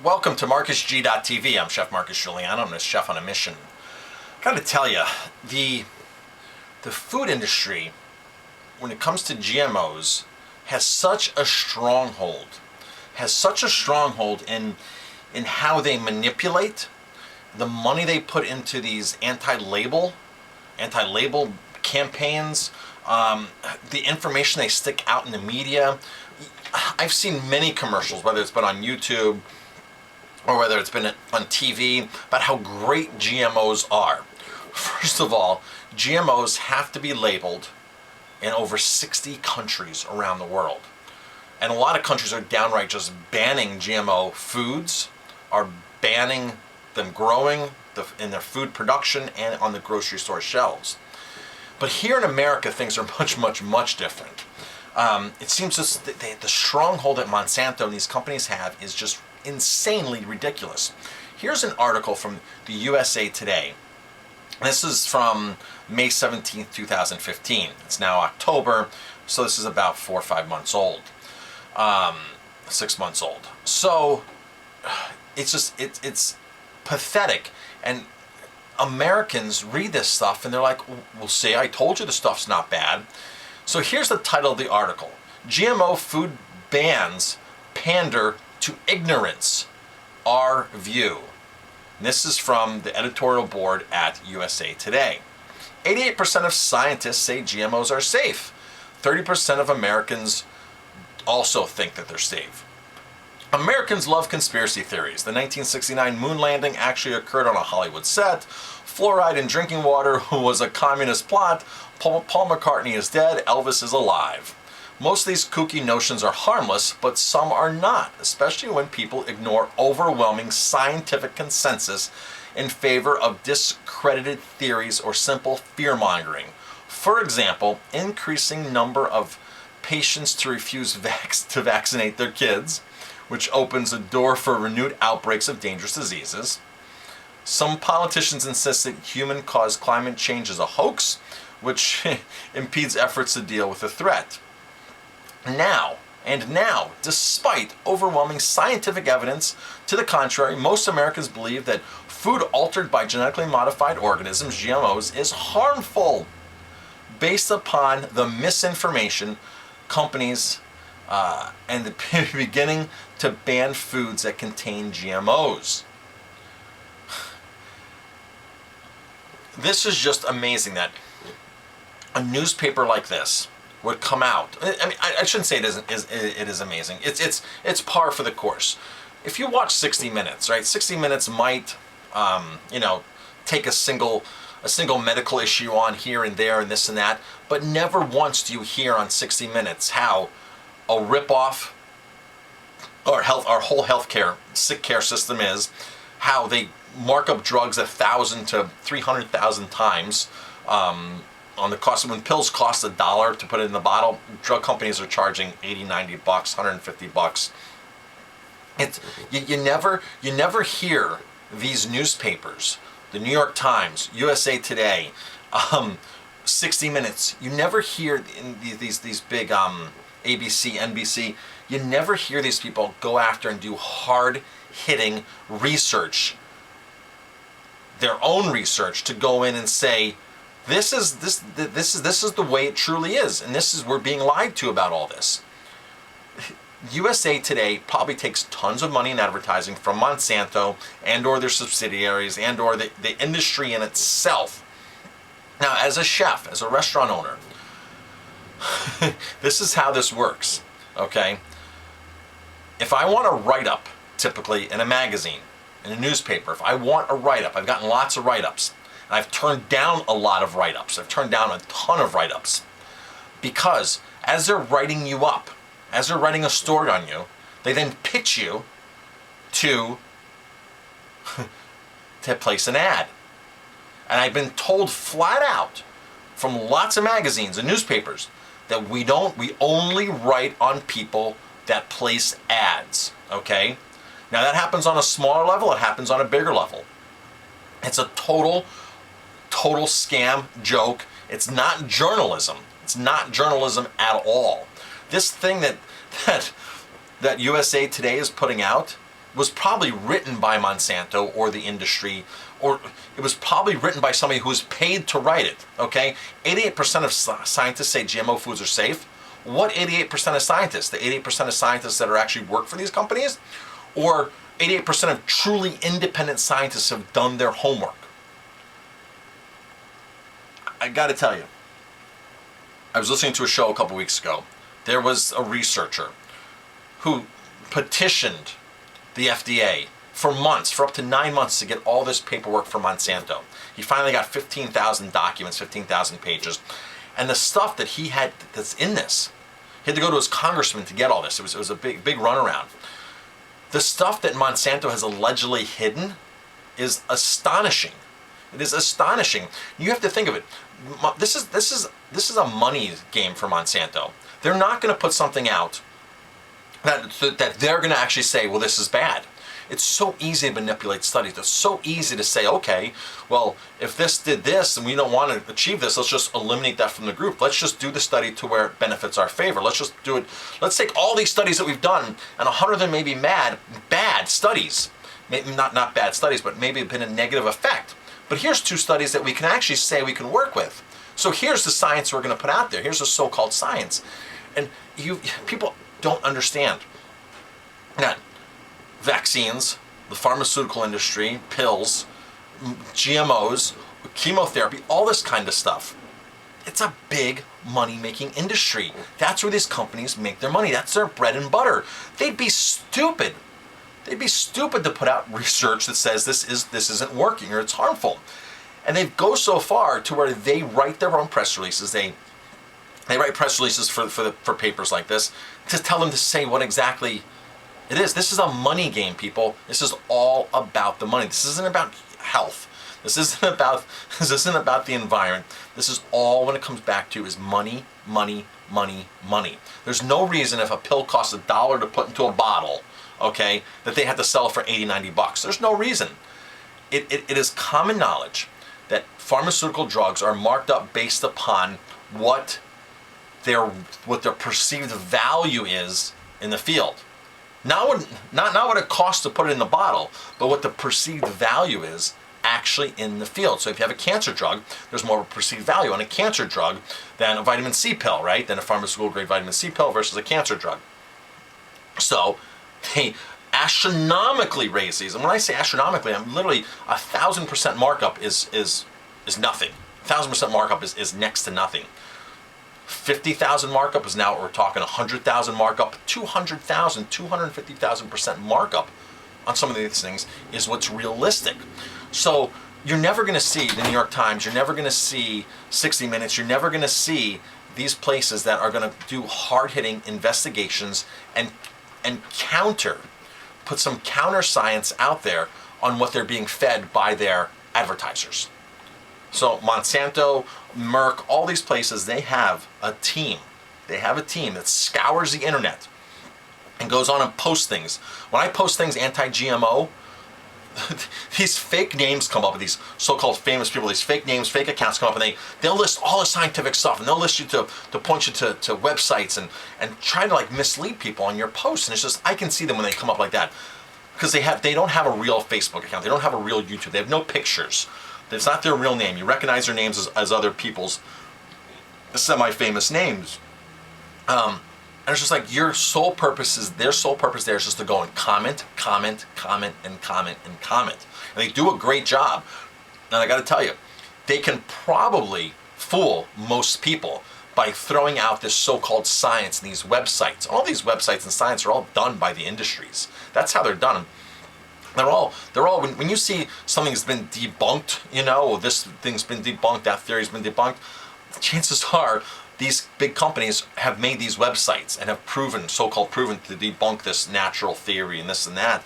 Welcome to MarcusG.tv. I'm Chef Marcus Giuliano. I'm a chef on a mission. Got to tell you, the food industry, when it comes to GMOs, has such a stronghold. In how they manipulate the money they put into these anti-label campaigns, the information they stick out in the media. I've seen many commercials, whether it's been on YouTube or whether it's been on TV, about how great GMOs are. First of all, GMOs have to be labeled in over 60 countries around the world. And a lot of countries are downright just banning GMO foods, are banning them growing in their food production and on the grocery store shelves. But here in America, things are much different. It seems just the stronghold that Monsanto and these companies have is just insanely ridiculous. Here's an article from the USA Today. This is from May 17th, 2015. It's now October, so this is about 4 or 5 months old. 6 months old. So it's pathetic. And Americans read this stuff and they're like, well, see, I told you the stuff's not bad. So here's the title of the article. GMO food bans pander to ignorance, our view. And this is from the editorial board at USA Today. 88% of scientists say GMOs are safe. 30% of Americans also think that they're safe. Americans love conspiracy theories. The 1969 moon landing actually occurred on a Hollywood set. Fluoride in drinking water was a communist plot. Paul McCartney is dead. Elvis is alive. Most of these kooky notions are harmless, but some are not, especially when people ignore overwhelming scientific consensus in favor of discredited theories or simple fear-mongering. For example, increasing number of patients to refuse to vaccinate their kids, which opens a door for renewed outbreaks of dangerous diseases. Some politicians insist that human-caused climate change is a hoax, which impedes efforts to deal with the threat. Now, despite overwhelming scientific evidence to the contrary, most Americans believe that food altered by genetically modified organisms, GMOs, is harmful, based upon the misinformation companies and the beginning to ban foods that contain GMOs. This is just amazing that a newspaper like this would come out. I mean, I shouldn't say it is amazing. It's par for the course. If you watch 60 Minutes, right? 60 Minutes might, take a single medical issue on here and there and this and that, but never once do you hear on 60 Minutes how a ripoff our whole healthcare sick care system is, how they mark up drugs 1,000 to 300,000 times. On the cost, when pills cost $1 to put it in the bottle, drug companies are charging $80, $90, $150. You never hear these newspapers, the New York Times, USA Today, 60 Minutes. You never hear in these big ABC, NBC. You never hear these people go after and do hard-hitting research, their own research, to go in and say, This is the way it truly is, and we're being lied to about all this. USA Today probably takes tons of money in advertising from Monsanto and or their subsidiaries and or the industry in itself. Now, as a chef, as a restaurant owner, this is how this works, okay? If I want a write-up, typically in a magazine, in a newspaper, if I want a write-up, I've gotten lots of write-ups. I've turned down a lot of write-ups. I've turned down a ton of write-ups because as they're writing you up, as they're writing a story on you, they then pitch you to place an ad. And I've been told flat out from lots of magazines and newspapers that we only write on people that place ads, okay? Now that happens on a smaller level, it happens on a bigger level. It's a total scam, joke. It's not journalism. It's not journalism at all. This thing that USA Today is putting out was probably written by Monsanto or the industry, or it was probably written by somebody who was paid to write it, okay? 88% of scientists say GMO foods are safe. What 88% of scientists? The 88% of scientists that are actually work for these companies? Or 88% of truly independent scientists have done their homework? I gotta tell you, I was listening to a show a couple weeks ago. There was a researcher who petitioned the FDA for months, for up to 9 months, to get all this paperwork from Monsanto. He finally got 15,000 documents, 15,000 pages. And the stuff that he had that's in this, he had to go to his congressman to get all this. It was a big runaround. The stuff that Monsanto has allegedly hidden is astonishing. It is astonishing. You have to think of it. This is a money game for Monsanto. They're not going to put something out that they're going to actually say, well, this is bad. It's so easy to manipulate studies. It's so easy to say, okay, well, if this did this and we don't want to achieve this, let's just eliminate that from the group. Let's just do the study to where it benefits our favor. Let's just do it. Let's take all these studies that we've done, and 100 of them may be bad studies. Maybe not bad studies, but maybe been a negative effect. But here's 2 studies that we can actually say we can work with. So here's the science we're going to put out there. Here's the so-called science. And people don't understand that vaccines, the pharmaceutical industry, pills, GMOs, chemotherapy, all this kind of stuff, it's a big money-making industry. That's where these companies make their money. That's their bread and butter. They'd be stupid to put out research that says this isn't working or it's harmful. And they go so far to where they write their own press releases. They write press releases for papers like this to tell them to say what exactly it is. This is a money game, people. This is all about the money. This isn't about health. This isn't about the environment. This is all, when it comes back to, is money, money, money, money. There's no reason if a pill costs $1 to put into a bottle, okay, that they have to sell it for 80, 90 bucks. There's no reason. It is common knowledge that pharmaceutical drugs are marked up based upon what their perceived value is in the field. Not what it costs to put it in the bottle, but what the perceived value is actually in the field. So if you have a cancer drug, there's more of a perceived value on a cancer drug than a vitamin C pill, right? Than a pharmaceutical grade vitamin C pill versus a cancer drug. So they astronomically raise these. And when I say astronomically, I'm literally 1,000% markup is nothing. 1,000% markup is next to nothing. 50,000 markup is now what we're talking. 100,000 markup, 200,000, 250,000% markup on some of these things is what's realistic. So you're never going to see the New York Times, you're never going to see 60 Minutes, you're never going to see these places that are going to do hard-hitting investigations and put some counter science out there on what they're being fed by their advertisers. So Monsanto, Merck, all these places, they have a team. They have a team that scours the internet and goes on and posts things. When I post things anti-GMO, these fake names come up with these so-called famous people, these fake names, fake accounts come up, and they'll list all the scientific stuff, and they'll list you to point you to websites and try to like mislead people on your posts. And it's just, I can see them when they come up like that, because they don't have a real Facebook account, they don't have a real YouTube, they have no pictures. It's not their real name. You recognize their names as other people's semi-famous names. And it's just like their sole purpose there is just to go and comment. And they do a great job. And I got to tell you, they can probably fool most people by throwing out this so-called science in these websites. All these websites and science are all done by the industries. That's how they're done. They're all when you see something's been debunked, this thing's been debunked, that theory's been debunked, chances are these big companies have made these websites and have so-called proven to debunk this natural theory and this and that.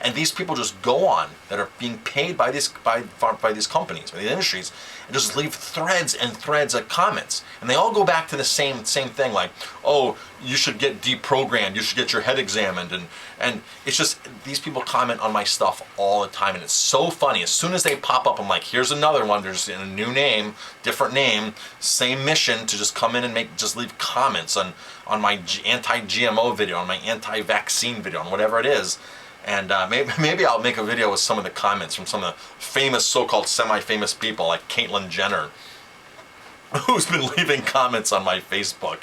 And these people just go on that are being paid by these companies, by the industries, and just leave threads and threads of comments. And they all go back to the same thing, like, oh, you should get deprogrammed, you should get your head examined, and it's just, these people comment on my stuff all the time, and it's so funny. As soon as they pop up, I'm like, here's another one, there's a new name, different name, same mission, to just come in and just leave comments on my anti-GMO video, on my anti-vaccine video, on whatever it is. And maybe I'll make a video with some of the comments from some of the famous, so-called semi-famous people like Caitlyn Jenner, who's been leaving comments on my Facebook.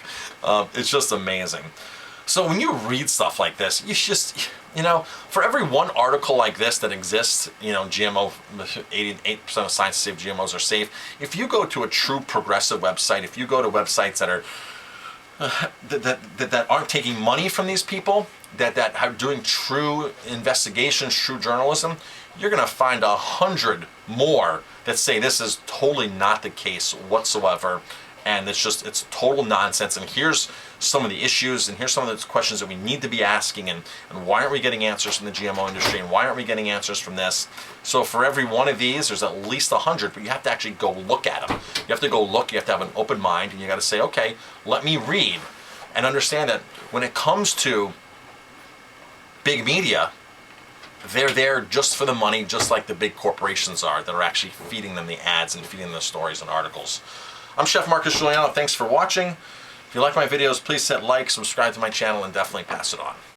It's just amazing. So when you read stuff like this, you just, for every one article like this that exists, GMO, 88% of science say GMOs are safe. If you go to a true progressive website, if you go to websites that are that aren't taking money from these people, that are doing true investigations, true journalism, you're going to find 100 more that say this is totally not the case whatsoever, and it's total nonsense. And here's some of the issues, and here's some of the questions that we need to be asking, and why aren't we getting answers from the GMO industry, and why aren't we getting answers from this? So for every one of these, there's at least 100, but you have to actually go look at them. You have to go look, you have to have an open mind, and you got to say, okay, let me read and understand that when it comes to big media, they're there just for the money, just like the big corporations are that are actually feeding them the ads and feeding them the stories and articles. I'm Chef Marcus Giuliano. Thanks for watching. If you like my videos, please hit like, subscribe to my channel, and definitely pass it on.